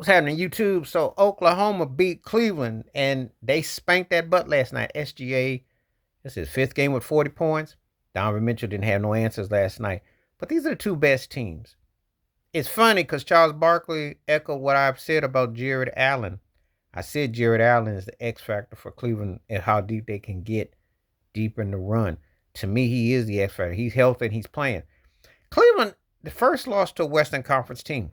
What's happening, YouTube? So Oklahoma beat Cleveland, and they spanked that butt last night. SGA, this is his fifth game with 40 points. Donovan Mitchell didn't have no answers last night. But these are the two best teams. It's funny because Charles Barkley echoed what I've said about Jared Allen. I said Jared Allen is the X factor for Cleveland and how deep they can get deep in the run. To me, he is the X factor. He's healthy and he's playing. Cleveland, the first loss to a Western Conference team.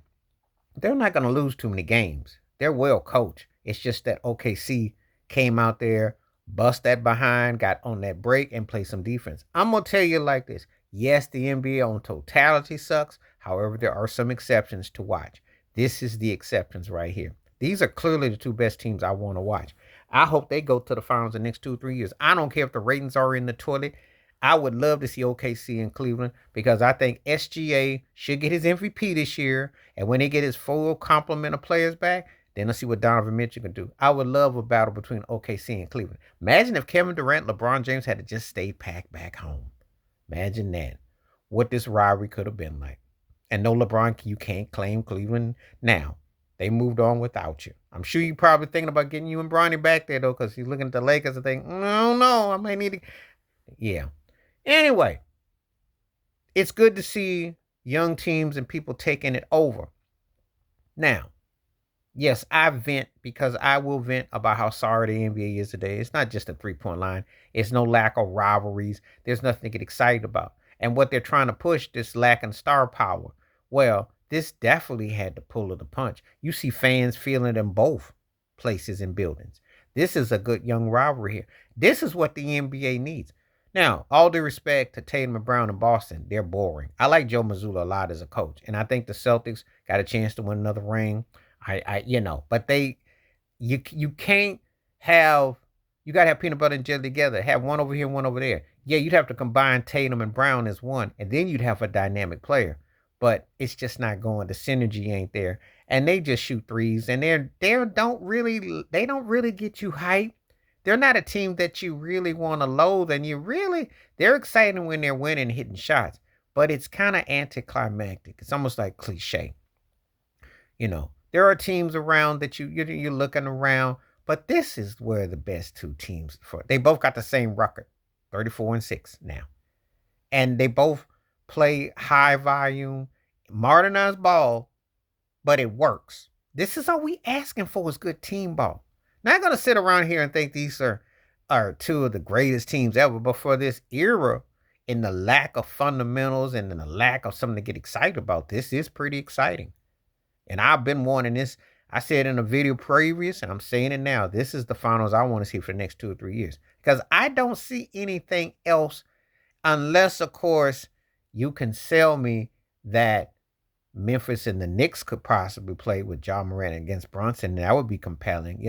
They're not going to lose too many games. They're well coached. It's just that OKC came out there, bust that behind, got on that break, and played some defense. I'm going to tell you like this. Yes, the NBA on totality sucks. However, there are some exceptions to watch. This is the exceptions right here. These are clearly the two best teams I want to watch. I hope they go to the finals the next 2 3 years. I don't care if the ratings are in the toilet. I would love to see OKC in Cleveland because I think SGA should get his MVP this year. And when they get his full complement of players back, then let's see what Donovan Mitchell can do. I would love a battle between OKC and Cleveland. Imagine if Kevin Durant, LeBron James had to just stay packed back home. Imagine that. What this rivalry could have been like. And no, LeBron, you can't claim Cleveland now. They moved on without you. I'm sure you're probably thinking about getting you and Bronny back there, though, because he's looking at the Lakers and thinking, no, I might need to. Yeah. Anyway, it's good to see young teams and people taking it over. Now, yes, I vent because I will vent about how sorry the NBA is today. It's not just a 3 point line, it's no lack of rivalries. There's nothing to get excited about. And what they're trying to push, this lack of star power. Well, this definitely had the pull of the punch. You see fans feeling it in both places and buildings. This is a good young rivalry here. This is what the NBA needs. Now, all due respect to Tatum and Brown in Boston, they're boring. I like Joe Mazzulla a lot as a coach, and I think the Celtics got a chance to win another ring. But you can't have, you gotta have peanut butter and jelly together. Have one over here, one over there. Yeah, you'd have to combine Tatum and Brown as one, and then you'd have a dynamic player. But it's just not going. The synergy ain't there, and they just shoot threes, and they don't really get you hyped. They're not a team that you really want to loathe, and they're exciting when they're winning, hitting shots, but it's kind of anticlimactic. It's almost like cliche. There are teams around that you're looking around, but this is where the best two teams for. They both got the same record, 34-6 now, and they both play high volume, modernized ball, but it works. This is all we asking for is good team ball. Not gonna sit around here and think these are two of the greatest teams ever, but for this era, in the lack of fundamentals and in the lack of something to get excited about, this is pretty exciting. And I've been wanting this. I said in a video previous, and I'm saying it now. This is the finals I want to see for the next 2 or 3 years because I don't see anything else, unless, of course, you can sell me that Memphis and the Knicks could possibly play with John Morant against Brunson. That would be compelling.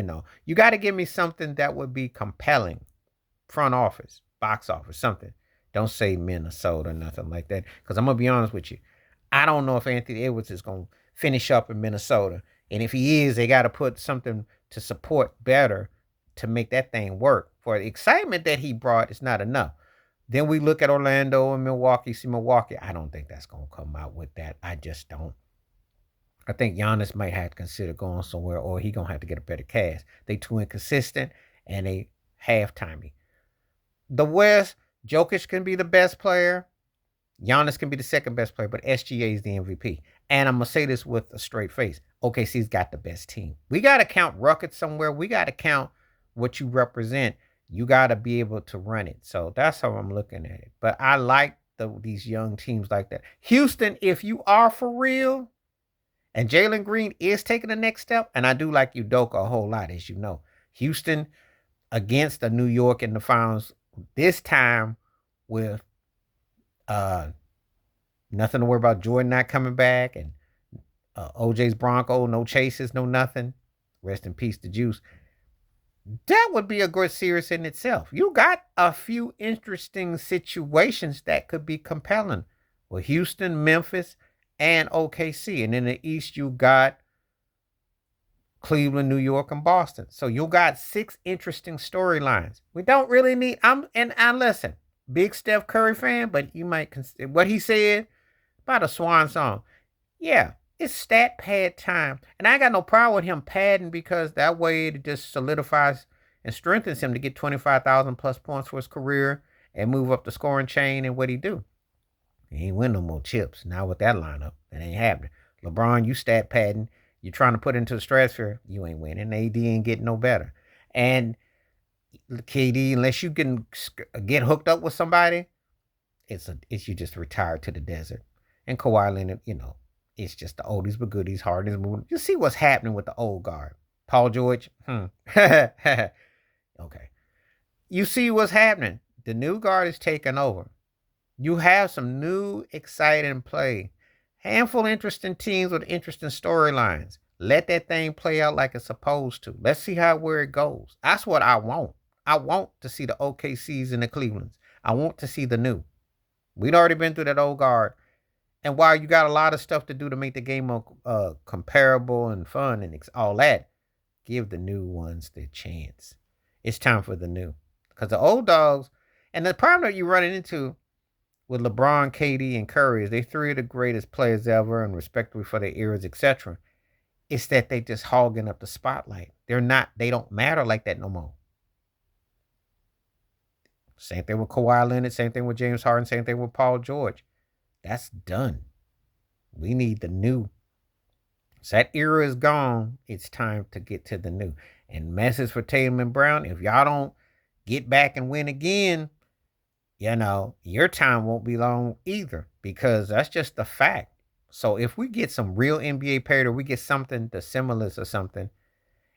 You got to give me something that would be compelling. Front office, box office, something. Don't say Minnesota or nothing like that. Because I'm going to be honest with you. I don't know if Anthony Edwards is going to finish up in Minnesota. And if he is, they got to put something to support better to make that thing work. For the excitement that he brought, it's not enough. Then we look at Orlando and Milwaukee. See Milwaukee. I don't think that's going to come out with that. I just don't. I think Giannis might have to consider going somewhere, or he going to have to get a better cast. They too inconsistent, and they half-timey. The West, Jokic can be the best player. Giannis can be the second best player, but SGA is the MVP. And I'm going to say this with a straight face. OKC's got the best team. We got to count Rockets somewhere. We got to count what you represent. You got to be able to run it. So that's how I'm looking at it. But I like these young teams like that. Houston, if you are for real, and Jalen Green is taking the next step, and I do like Udoka a whole lot, as you know. Houston against the New York in the finals, this time with nothing to worry about Jordan not coming back, and OJ's Bronco, no chases, no nothing. Rest in peace to Juice. That would be a good series in itself. You got a few interesting situations that could be compelling with Houston, Memphis, and OKC. And in the East, you got Cleveland, New York, and Boston. So you got 6 interesting storylines. We don't really need. I listen, big Steph Curry fan, but you might consider what he said about a swan song. Yeah, It's stat pad time. And I got no problem with him padding because that way it just solidifies and strengthens him to get 25,000 plus points for his career and move up the scoring chain and what he do. He ain't win no more chips. Now with that lineup, that ain't happening. LeBron, you stat padding. You're trying to put into the stratosphere. You ain't winning. AD ain't getting no better. And KD, unless you can get hooked up with somebody, it's you just retired to the desert. And Kawhi Leonard, it's just the oldies but goodies, Harden's moving. You see what's happening with the old guard. Paul George, okay. You see what's happening. The new guard is taking over. You have some new, exciting play. Handful of interesting teams with interesting storylines. Let that thing play out like it's supposed to. Let's see where it goes. That's what I want. I want to see the OKCs and the Clevelands. I want to see the new. We'd already been through that old guard. And while you got a lot of stuff to do to make the game more comparable and fun and all that, give the new ones their chance. It's time for the new. Because the old dogs, and the problem that you're running into with LeBron, KD, and Curry is they three of the greatest players ever and respectively for their eras, etc. It's that they just hogging up the spotlight. They don't matter like that no more. Same thing with Kawhi Leonard, same thing with James Harden, same thing with Paul George. That's done. We need the new. So that era is gone. It's time to get to the new. And message for Tatum and Brown, if y'all don't get back and win again, your time won't be long either because that's just the fact. So if we get some real NBA parity or we get something, the Similars or something,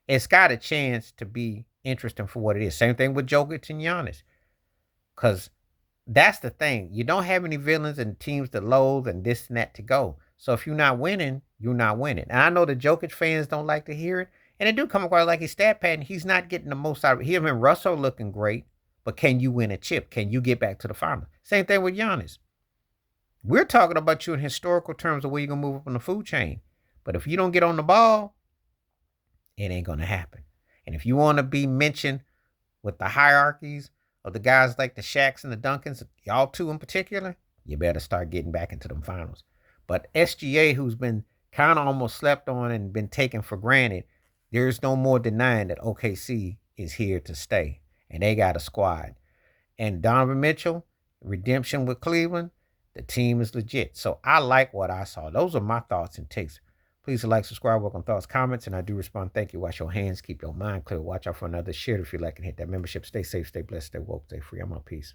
it's got a chance to be interesting for what it is. Same thing with Jokic and Giannis. Because that's the thing. You don't have any villains and teams that loathe and this and that to go. So if you're not winning, you're not winning. And I know the Jokic fans don't like to hear it. And it do come across like he's stat padding. He's not getting the most out of it. Him and Russell looking great. But can you win a chip? Can you get back to the final? Same thing with Giannis. We're talking about you in historical terms of where you're going to move up on the food chain. But if you don't get on the ball, it ain't going to happen. And if you want to be mentioned with the hierarchies of the guys like the Shaqs and the Duncans, y'all two in particular, you better start getting back into them finals. But SGA, who's been kind of almost slept on and been taken for granted, there's no more denying that OKC is here to stay. And they got a squad. And Donovan Mitchell, redemption with Cleveland, the team is legit. So I like what I saw. Those are my thoughts and takes. Please like, subscribe, work on thoughts, comments, and I do respond. Thank you. Wash your hands. Keep your mind clear. Watch out for another shit if you like and hit that membership. Stay safe, stay blessed, stay woke, stay free. I'm on peace.